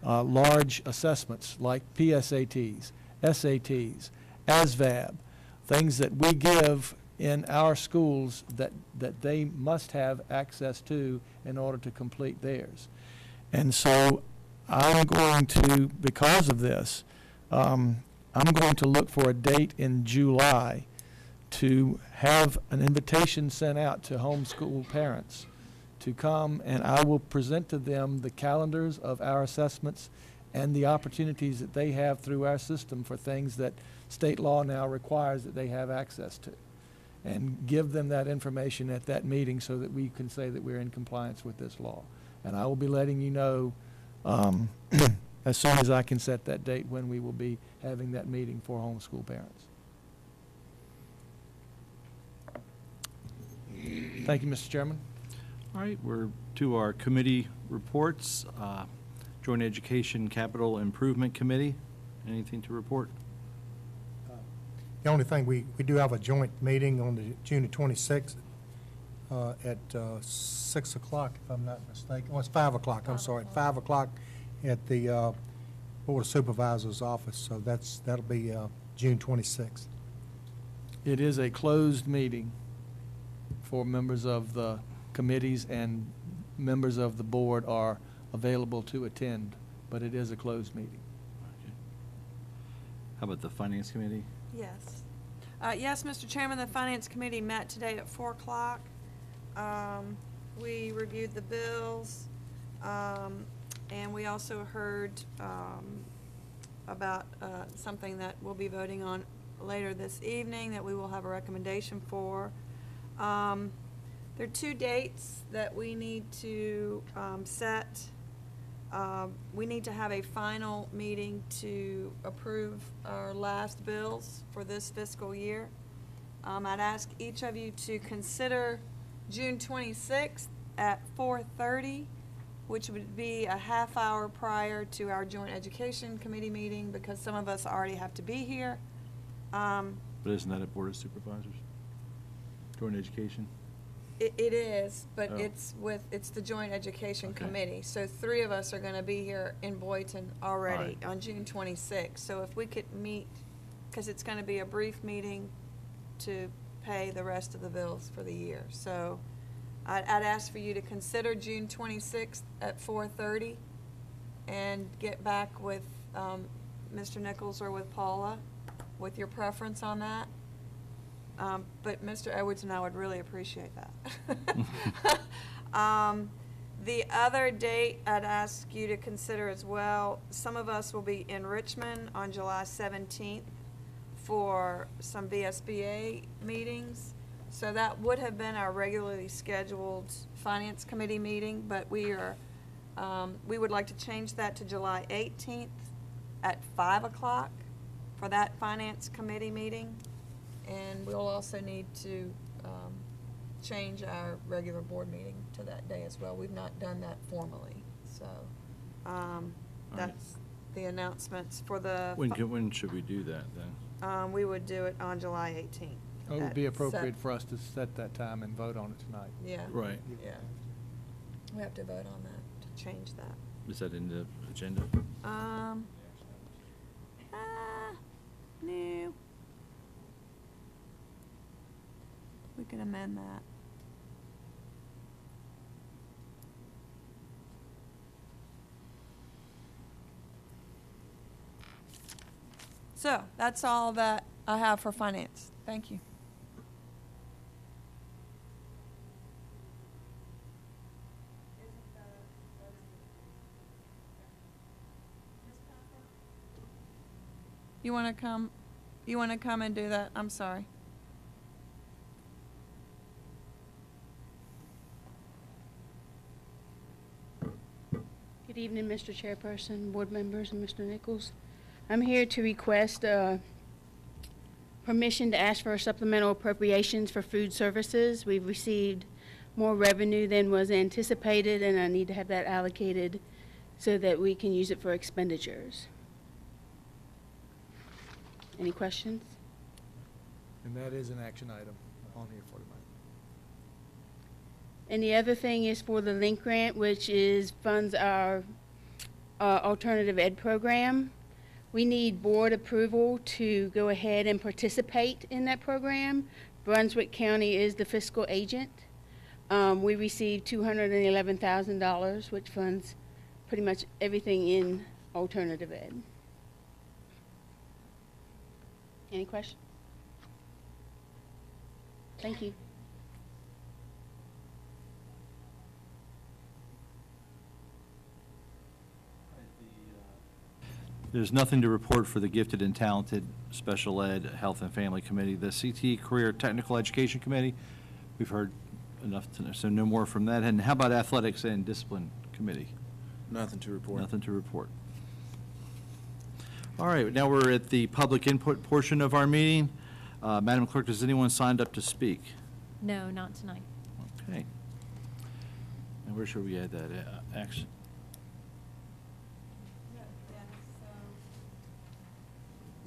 large assessments like PSATs, SATs, ASVAB, things that we give in our schools that they must have access to in order to complete theirs. And so I'm going to, because of this, I'm going to look for a date in July to have an invitation sent out to homeschool parents to come, and I will present to them the calendars of our assessments and the opportunities that they have through our system for things that state law now requires that they have access to, and give them that information at that meeting so that we can say that we're in compliance with this law. And I will be letting you know as soon as I can set that date when we will be having that meeting for homeschool parents. Thank you, Mr. Chairman. All right, we're to our committee reports. Joint Education Capital Improvement Committee. Anything to report? The only thing, we do have a joint meeting on the June the 26th at 6 o'clock, if I'm not mistaken. Oh, it's 5 o'clock, I'm sorry, at 5 o'clock at the Board of Supervisors office. So that'll be June 26th. It is a closed meeting for members of the committees, and members of the board are available to attend, but it is a closed meeting. Okay. How about the Finance Committee? Yes. Yes, Mr. Chairman, the Finance Committee met today at 4 o'clock. We reviewed the bills, and we also heard about something that we'll be voting on later this evening that we will have a recommendation for. There are 2 dates that we need to set. We need to have a final meeting to approve our last bills for this fiscal year. I'd ask each of you to consider June 26th at 4:30, which would be a half hour prior to our Joint Education Committee meeting, because some of us already have to be here. But isn't that a Board of Supervisors? Joint Education? It is, but Oh. it's the Joint Education Okay. Committee. So 3 of us are gonna be here in Boynton already Right. on June 26th. So if we could meet, because it's gonna be a brief meeting to pay the rest of the bills for the year. So I'd ask for you to consider June 26th at 4:30 and get back with Mr. Nichols or with Paula with your preference on that. But Mr. Edwards and I would really appreciate that. The other date I'd ask you to consider as well, some of us will be in Richmond on July 17th for some VSBA meetings. So that would have been our regularly scheduled Finance Committee meeting, but we would like to change that to July 18th at 5 o'clock for that Finance Committee meeting. And we'll also need to change our regular board meeting to that day as well. We've not done that formally, so that's the announcements for the. When should we do that, then? We would do it on July 18th. It would be at appropriate 7. for us to set that time and vote on it tonight. Yeah. Right. Yeah. We have to vote on that, to change that. Is that in the agenda? No. We can amend that. So, that's all that I have for finance. Thank you. You want to come and do that? I'm sorry. Good evening, Mr. Chairperson, board members, and Mr. Nichols. I'm here to request permission to ask for supplemental appropriations for food services. We've received more revenue than was anticipated, and I need to have that allocated so that we can use it for expenditures. Any questions? And that is an action item on here for tonight. And the other thing is for the Link Grant, which funds our alternative ed program. We need board approval to go ahead and participate in that program. Brunswick County is the fiscal agent. We received $211,000, which funds pretty much everything in alternative ed. Any questions? Thank you. There's nothing to report for the Gifted and Talented Special Ed Health and Family Committee. The CT Career Technical Education Committee, we've heard enough to know, so no more from that. And how about Athletics and Discipline Committee? Nothing to report. Nothing to report. All right, now we're at the public input portion of our meeting. Madam Clerk, has anyone signed up to speak? No, not tonight. Okay. And where should we add that? Action?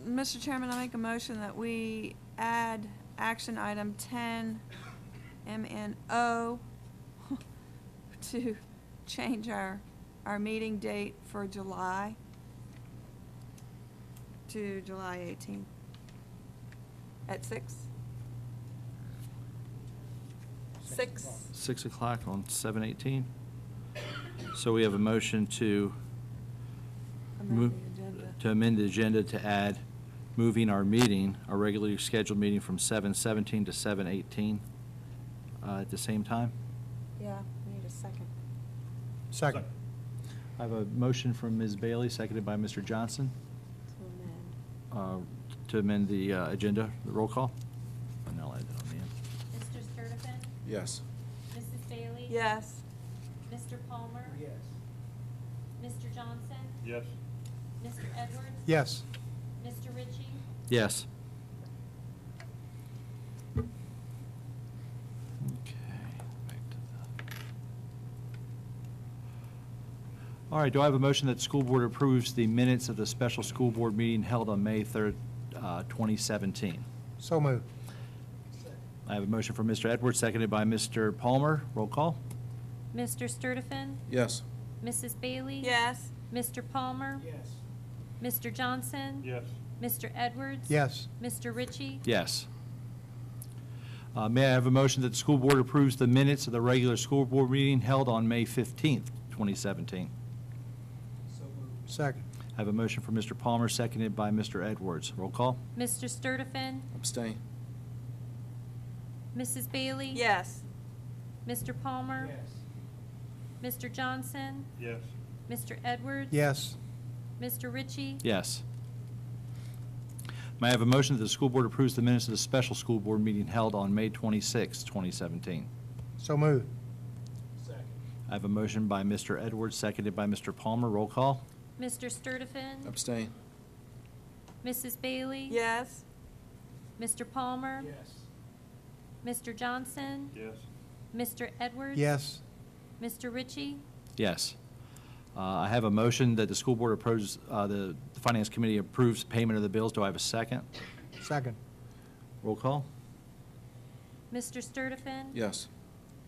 Mr. Chairman, I make a motion that we add action item 10, MNO, to change our meeting date for July to July 18th at 6. 6. 6 o'clock on 7/18. So we have a motion to amend the agenda to add moving our meeting, our regularly scheduled meeting from 7/17 to 7/18 at the same time. Yeah, we need a second. Second. I have a motion from Ms. Bailey, seconded by Mr. Johnson, to amend the agenda, the roll call. And I'll add that on the end. Mr. Sturtevant? Yes. Mrs. Bailey? Yes. Mr. Palmer? Yes. Mr. Johnson? Yes. Mr. Edwards? Yes. Mr. Ritchie? Yes. Okay, back to the. All right, do I have a motion that the school board approves the minutes of the special school board meeting held on May 3rd, 2017? So moved. I have a motion from Mr. Edwards, seconded by Mr. Palmer. Roll call. Mr. Sturtevant? Yes. Mrs. Bailey? Yes. Mr. Palmer? Yes. Mr. Johnson? Yes. Mr. Edwards? Yes. Mr. Ritchie? Yes. May I have a motion that the school board approves the minutes of the regular school board meeting held on May 15th, 2017? Second. I have a motion from Mr. Palmer, seconded by Mr. Edwards. Roll call. Mr. Sturtevant? Abstain. Mrs. Bailey? Yes. Mr. Palmer? Mr. Johnson? Yes. Mr. Edwards? Yes. Mr. Ritchie? Yes. May I have a motion that the school board approves the minutes of the special school board meeting held on May 26, 2017? So moved. I have a motion by Mr. Edwards, seconded by Mr. Palmer. Roll call. Mr. Sturtevant? Abstain. Mrs. Bailey? Yes. Mr. Palmer? Mr. Johnson? Yes. Mr. Edwards? Yes. Mr. Ritchie? Yes. I have a motion that the school board approves, the finance committee approves payment of the bills. Do I have a second? Second. Roll call. Mr. Sturtevant? Yes.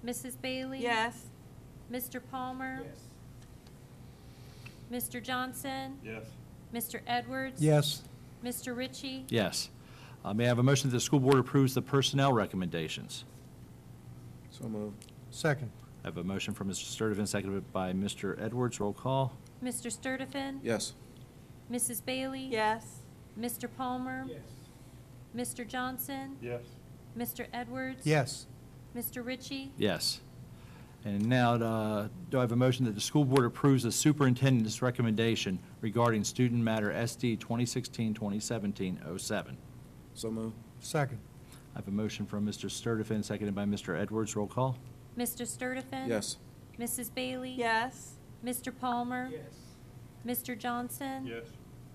Mrs. Bailey? Yes. Mr. Palmer? Mr. Johnson? Yes. Mr. Edwards? Yes. Mr. Ritchie? Yes. May I have a motion that the school board approves the personnel recommendations? So moved. Second. I have a motion from Mr. Sturtevant, seconded by Mr. Edwards. Roll call. Mr. Sturtevant? Yes. Mrs. Bailey? Yes. Mr. Palmer? Mr. Johnson? Yes. Mr. Edwards? Yes. Mr. Ritchie? Yes. And now, do I have a motion that the school board approves the superintendent's recommendation regarding student matter SD 2016-2017-07? So moved. Second. I have a motion from Mr. Sturtevant, seconded by Mr. Edwards. Roll call. Mr. Sturtevant? Yes. Mrs. Bailey? Yes. Mr. Palmer? Mr. Johnson? Yes.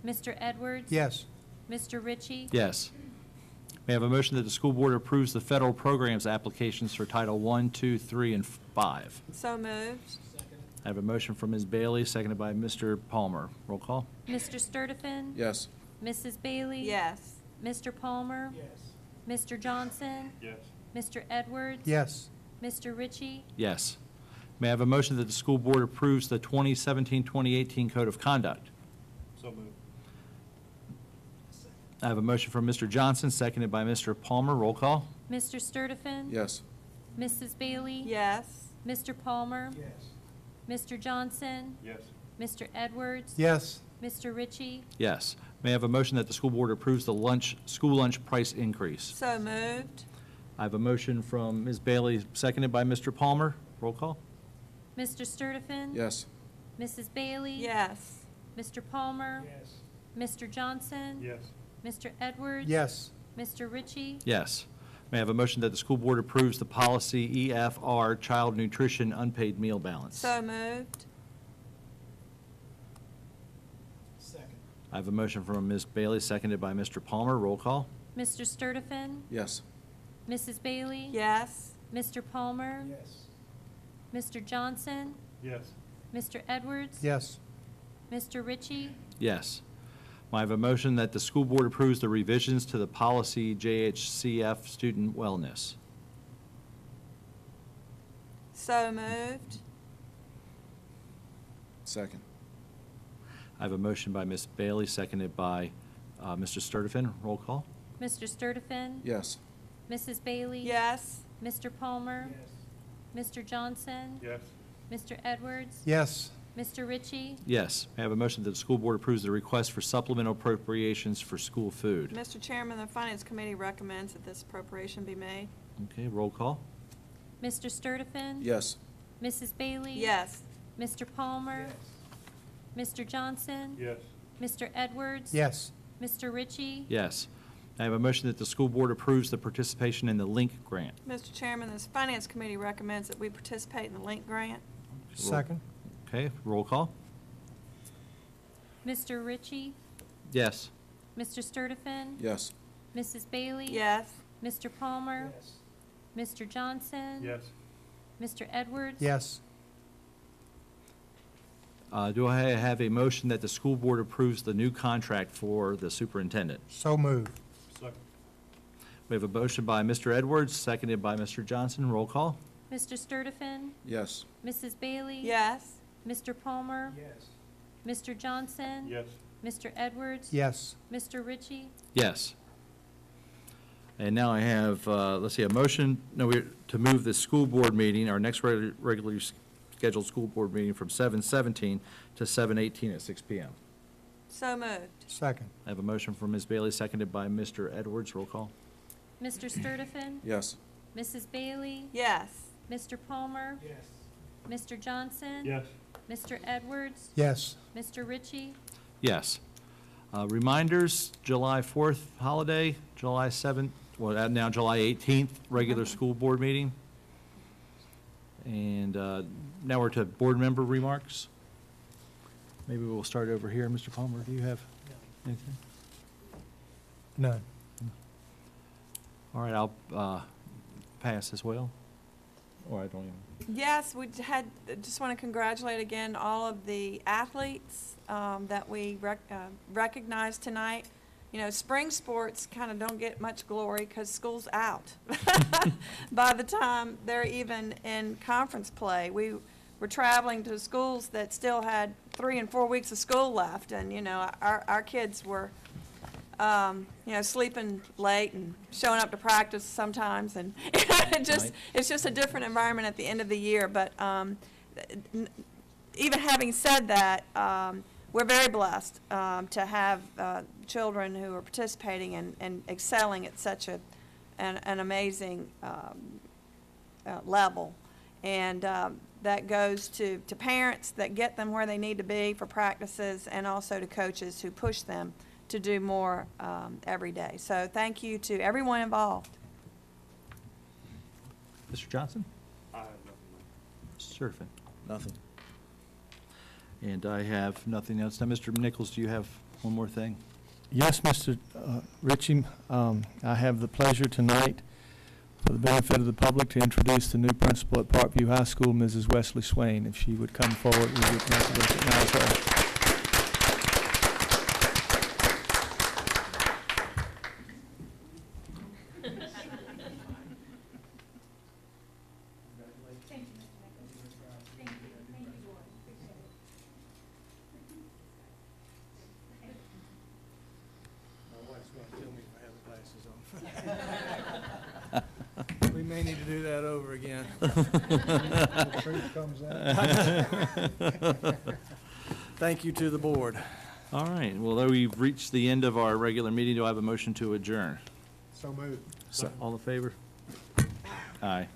Mr. Edwards? Yes. Mr. Ritchie? Yes. May I have a motion that the school board approves the federal programs applications for Title I, II, III, and V? So moved. I have a motion from Ms. Bailey, seconded by Mr. Palmer. Roll call. Mr. Sturtevant? Yes. Mrs. Bailey? Yes. Mr. Palmer? Mr. Johnson? Yes. Mr. Edwards? Yes. Mr. Ritchie? Yes. May I have a motion that the school board approves the 2017-2018 Code of Conduct? So moved. I have a motion from Mr. Johnson, seconded by Mr. Palmer. Roll call. Mr. Sturtevant? Yes. Mrs. Bailey? Yes. Mr. Palmer? Mr. Johnson? Yes. Mr. Edwards? Yes. Mr. Ritchie? Yes. May I have a motion that the school board approves the school lunch price increase? So moved. I have a motion from Ms. Bailey, seconded by Mr. Palmer. Roll call. Mr. Sturtevant? Yes. Mrs. Bailey? Yes. Mr. Palmer? Mr. Johnson? Yes. Mr. Edwards? Yes. Mr. Ritchie? Yes. May I have a motion that the school board approves the policy EFR child nutrition unpaid meal balance? So moved. I have a motion from Ms. Bailey, seconded by Mr. Palmer. Roll call. Mr. Sturtevant? Yes. Mrs. Bailey? Yes. Mr. Palmer? Mr. Johnson? Yes. Mr. Edwards? Yes. Mr. Ritchie? Yes. May I have a motion that the school board approves the revisions to the policy JHCF student wellness? So moved. Second. I have a motion by Ms. Bailey, seconded by Mr. Sturtevant. Roll call. Mr. Sturtevant? Yes. Mrs. Bailey? Yes. Mr. Palmer? Mr. Johnson? Yes. Mr. Edwards? Yes. Mr. Ritchie? Yes. May I have a motion that the school board approves the request for supplemental appropriations for school food? Mr. Chairman, the Finance Committee recommends that this appropriation be made. Okay, roll call. Mr. Sturtevant? Yes. Mrs. Bailey? Yes. Mr. Palmer? Mr. Johnson? Yes. Mr. Edwards? Yes. Mr. Ritchie? Yes. I have a motion that the school board approves the participation in the LINK grant. Mr. Chairman, this Finance Committee recommends that we participate in the LINK grant. Second. Okay, roll call. Mr. Ritchie? Yes. Mr. Sturtevant? Yes. Mrs. Bailey? Yes. Mr. Palmer? Mr. Johnson? Yes. Mr. Edwards? Yes. Do I have a motion that the school board approves the new contract for the superintendent? So moved. Second. We have a motion by Mr. Edwards, seconded by Mr. Johnson. Roll call. Mr. Sturtevant, Yes. Mrs. Bailey? Yes. Mr. Palmer? Yes. Mr. Johnson? Yes. Mr. Edwards? Yes. Mr. Ritchie? Yes. And now I have, let's see, a motion, to move the school board meeting, our next regularly scheduled school board meeting from 7:17 to 7:18 at 6 PM. So moved. Second. I have a motion from Ms. Bailey, seconded by Mr. Edwards. Roll call. Mr. Sturtevant? Yes. Mrs. Bailey? Yes. Mr. Palmer? Yes. Mr. Johnson? Yes. Mr. Edwards? Yes. Mr. Ritchie? Yes. Reminders, July 4th holiday, July 7th, well, now July 18th, regular school board meeting. And now we're to board member remarks. Maybe we'll start over here. Mr. Palmer, do you have anything? None. All right, I'll pass as well. Or I don't even. Yes, just want to congratulate again all of the athletes that we recognized tonight. You know, spring sports kind of don't get much glory because school's out by the time they're even in conference play. We were traveling to schools that still had 3 and 4 weeks of school left, and, you know, our kids were, you know, sleeping late and showing up to practice sometimes, and it's just a different environment at the end of the year. But even having said that, we're very blessed to have children who are participating and excelling at such an amazing level. And that goes to parents that get them where they need to be for practices, and also to coaches who push them to do more every day. So thank you to everyone involved. Mr. Johnson? I have nothing. Mr. Sturtevant? Nothing. And I have nothing else. Now, Mr. Nichols, do you have one more thing? Yes, Mr. Ritchie, I have the pleasure tonight, for the benefit of the public, to introduce the new principal at Parkview High School, Mrs. Wesley Swain. If she would come forward, we would recognize her. We may need to do that over again. The truth comes out. Thank you to the board. All right, well, though we've reached the end of our regular meeting, do I have a motion to adjourn? So moved. All in favor? Aye.